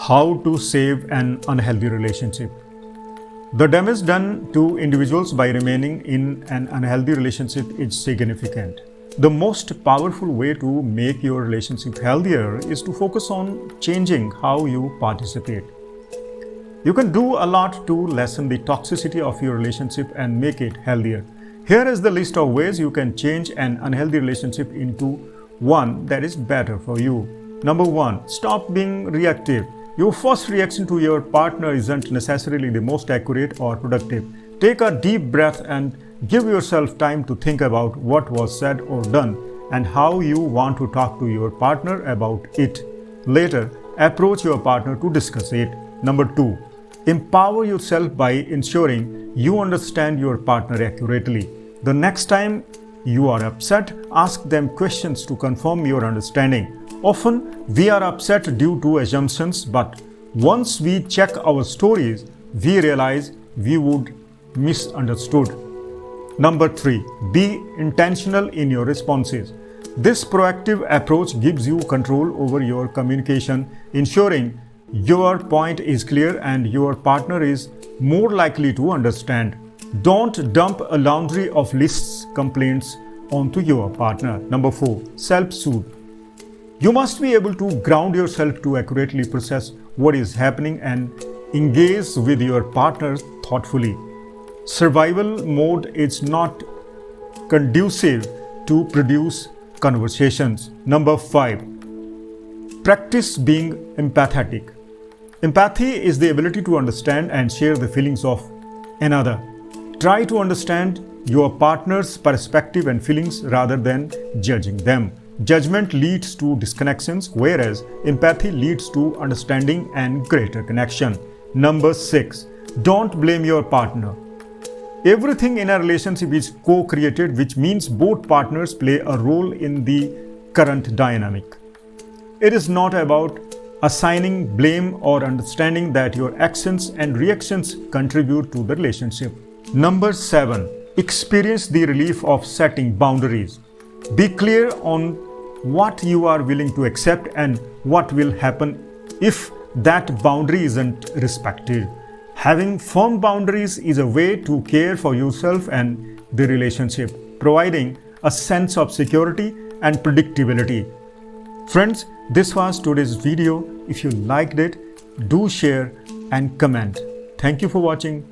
How to save an unhealthy relationship. The damage done to individuals by remaining in an unhealthy relationship is significant. The most powerful way to make your relationship healthier is to focus on changing how you participate. You can do a lot to lessen the toxicity of your relationship and make it healthier. Here is the list of ways you can change an unhealthy relationship into one that is better for you. Number 1. Stop being reactive. Your first reaction to your partner isn't necessarily the most accurate or productive. Take a deep breath and give yourself time to think about what was said or done and how you want to talk to your partner about it. Later, approach your partner to discuss it. Number 2. Empower yourself by ensuring you understand your partner accurately. The next time you are upset, ask them questions to confirm your understanding. Often, we are upset due to assumptions, but once we check our stories, we realize we would misunderstood. Number 3. Be intentional in your responses. This proactive approach gives you control over your communication, ensuring your point is clear and your partner is more likely to understand. Don't dump a laundry of lists, complaints onto your partner. Number 4. Self-soothe. You must be able to ground yourself to accurately process what is happening and engage with your partner thoughtfully. Survival mode is not conducive to produce conversations. Number 5. Practice being empathetic. Empathy is the ability to understand and share the feelings of another. Try to understand your partner's perspective and feelings rather than judging them. Judgment leads to disconnections, whereas empathy leads to understanding and greater connection. Number 6. Don't blame your partner. Everything in a relationship is co-created, which means both partners play a role in the current dynamic. It is not about assigning blame or understanding that your actions and reactions contribute to the relationship. Number 7. Experience the relief of setting boundaries. Be clear on what you are willing to accept and what will happen if that boundary isn't respected. Having firm boundaries is a way to care for yourself and the relationship, providing a sense of security and predictability. Friends, this was today's video. If you liked it, do share and comment. Thank you for watching.